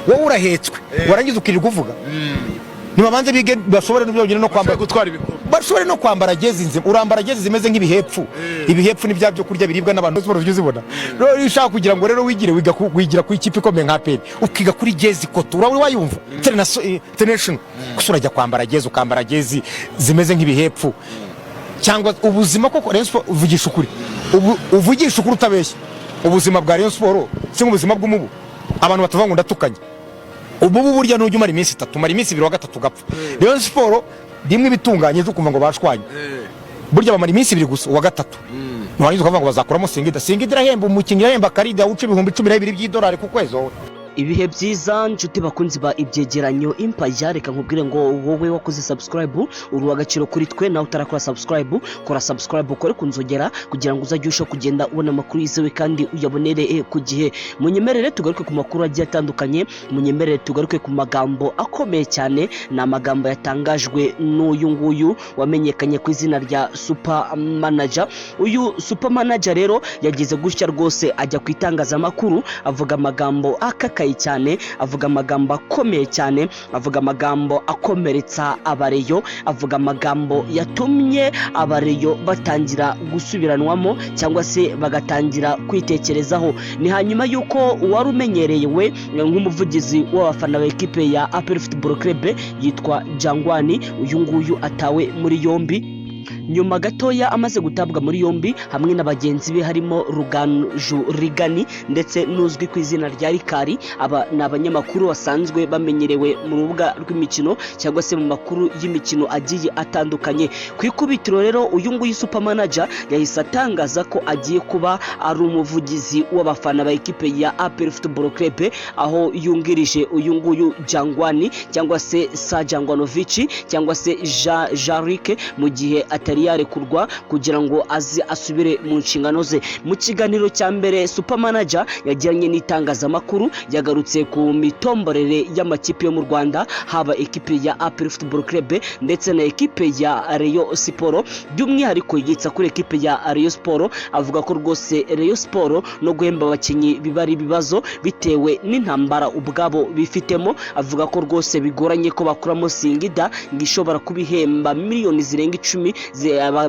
wowe urahetswe warangiza ukirirwa uvuga nibabanze bige bashobore n'ibyo no kwambara gutwara ibikombe bashobore no kwambara jezi nzima urambara jezi zimeze nk'ibihepfu ibihepfu ni bya byo kurya biribwa n'abantu bose byo zibona rero ushaka kugira ngo rero wigira ku ikipe ikomeye nka APR ukiga kuri jezi koto urawe wayumva international kusura kwambara jezi ukambara jezi zimeze nk'ibihepfu cyangwa ubuzima koko Rayon Sport uvugisha ukuri uvugisha ukuri utabeshya ubuzima bwa Rayon Sport si ubuzima bw'umubu abantu batavuga ngo ndatukanye ubu burya n'ujya umara iminsi 3 umara iminsi 2 wa 3 gapfa Rayon Sport dimwe bitunganye cyo kumva ngo bashwanye burya bamara iminsi 2 gusa wa 3 nwangiza ukavuga ngo bazakuramo Singida irahemba umukinnyi irahemba Karida uca ibihumbi 12 by'idolari ku kwezi ibihe byiza nshuti bakunzi ba ibyegeranyo Empire reka nkubwire ngo wowe wakoze subscribe uru agaciro kuri twe nawe utarakora subscribe kora subscribe ukore kunzogera kugira ngo uzajye usho kugenda ubona amakuru yizewe kandi uyabonere ku gihe munyemerere tugaruke ku makuru agiye atandukanye munyemerere tugaruke ku magambo akomeye cyane na magambo yatangajwe n'uyu nguyu wamenyekanye ku izina rya Super Manager uyu Super Manager rero yagize gutya rwose ajya kwitangaza amakuru avuga amagambo cyane avuga amagambo akomeye cyane avuga amagambo akomeretsa abareyo avuga amagambo yatumye abareyo batangira gusubiranwamo cyangwa se bagatangira kwitekerezaho ni hanyuma yuko wari umenyereyewe nk'umuvugizi w'abafana ba equipe ya APR Football Club yitwa Jangwani uyu nguyu atawe muri yombi nyuma gatoya amaze gutabwa muri yombi hamwe n'abagenzi be harimo Ruganju Rigani ndetse n'uzwi ku izina rya Rikari aba n'abanyamakuru basanzwe bamenyerewe mu rubuga rw'imikino cyangwa se mu makuru y'imikino agiye atandukanye ku ikubitiro rero uyu nguyu Super Manager yahise atangaza ko agiye kuba ari umuvugizi w'abafana ba equipe ya APR Football Club aho yungirije uyu nguyu Jangwani cyangwa se Sajangwanovic cyangwa se Jarike mu gihe atari yarekurwa kugira ngo aze asubire mu nshingano ze mu kiganiro cya mbere Super Manager yagiranye n'itangazamakuru yagarutse ku mitomborere y'amakipe yo mu Rwanda haba equipe ya APR Football Club ndetse na equipe ya Rayon Sport by'umwihariko yitsa kuri equipe ya Rayon Sport avuga ko rwose Rayon Sport no guhemba abakinyi bibari bibazo bitewe n'intambara ubwabo bifitemo avuga ko rwose bigoranye ko bakuramo Singida ngishobora kubihemba miliyoni zirenga 10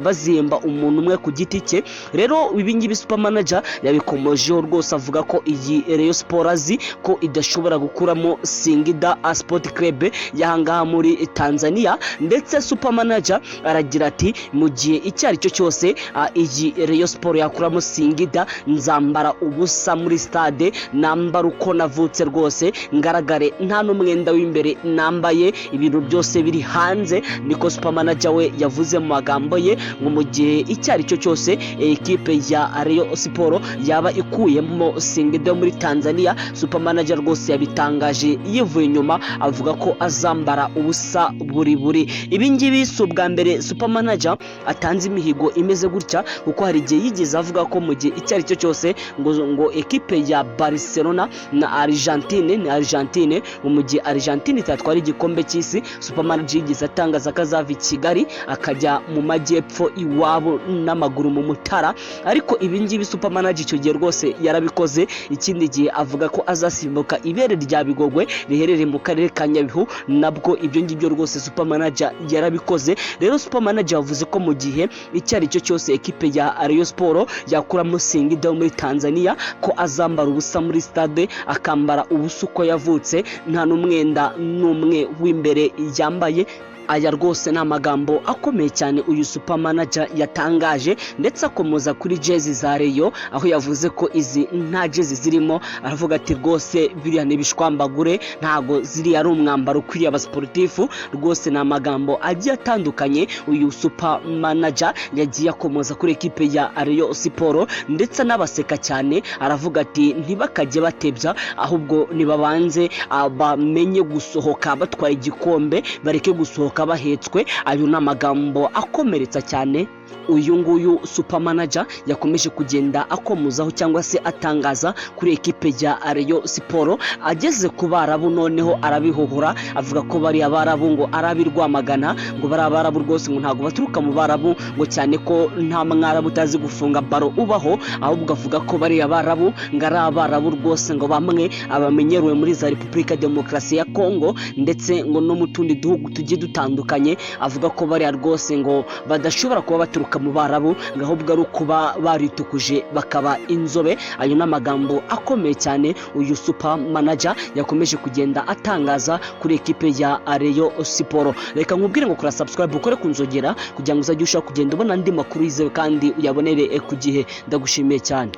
bazimba umuntu umwe ku giti cye rero ibingibi Super Manager yabikomojeho rwose avuga ko iyi Rayon Sport azi ko idashobora gukuramo Singida Sport Club yahangaha muri Tanzania ndetse Super Manager aragira ati mu gihe icyari cyo cyose iyi Rayon Sport yakuramo Singida nzambara ubusa muri stade nambara uko navutse rwose ngaragare nta n'umwenda w'imbere nambaye ibintu byose biri hanze niko Super Manager we yavuze mu magambo ye ngo mu gihe icyari cyo cyose equipe ya Rayon Sport yaba ikuyemo Singida muri Tanzania Super Manager rwose yabitangaje yivuye inyuma avuga ko azambara ubusa buri ibingibi subwa mbere Super Manager atanze imihigo imeze gutya kuko hari igihe yigeze avuga ko mu gihe icyari cyo cyose ngo equipe ya Barcelona na Argentine mu gihe Argentine itatwara igikombe cy'isi Super Manager yigeze atangaza kazava i Kigali akajya mu majyepfo iwabo n'amaguru mu Mutara ariko ibingibi Super Manager icyo gihe rwose yarabikoze ikindi gihe avuga ko azasimbuka ibere rya Bigogwe riherereye mu karere ka Nyabihu nabwo ibyo ngibyo rwose Super Manager yarabikoze rero Super Manager yavuze ko mu gihe icyari cyo cyose equipe ya Rayon Sport yakuramo Singida muri Tanzania ko azambara ubusa muri stade akambara ubusa uko yavutse nta n'umwenda n'umwe w'imbere yambaye aya rwose n'amagambo akomeye cyane uyu Super Manager yatangaje ndetse akomoza kuri jezi za Rayon aho yavuze ko izi nta jezi zirimo aravuga ati rwose biriya nibishwambagure ntago ziri ari umwambaro kwiriye abasportifu rwose n'amagambo agiye atandukanye uyu Super Manager yagiye akomoza kuri equipe ya Rayon Sport ndetse n'abaseka cyane aravuga ati ntibakajye batebya ahubwo nibabanze bamenye gusohoka batwaye igikombe bareke gusohoka bahetswe ayo n'amagambo akomeretsa cyane uyu nguyu super manager yakomeje kugenda akomuzaho cyangwa se atangaza kuri ekipe ya Rayon Sport. Ageze ku Barabu noneho arabihohora avuga ko bari Abarabu ngo arabirwamagana, ngo bari Abarabu rwose ngo ntago baturuka mu Barabu, ngo cyane ko nta Mwarabu utazi gufunga baro ubaho, ahubwo avuga ko bari Abarabu ngo ari Abarabu rwose ngo bamwe abamenyerewe muri za Repubulika Demokarasi ya Kongo ndetse ngo no mu tundi duhugu tugiye dutandukanye. Avuga ko bari rwose ngo badashobora kuba baturuka mu Barabu, ngo ahubwo ari kuba baritukuje bakaba inzobe. Ayo n'amagambo akomeye cyane uyu super manager yakomeje kugenda atangaza kuri ekipe ya Rayon Sport. Reka nkubwire ngo kora subscribe ukore kunzogera kugira ngo uzajye ushaka kugenda ubona andi makuru yizewe kandi uyabonere ku gihe. Ndagushimiye cyane.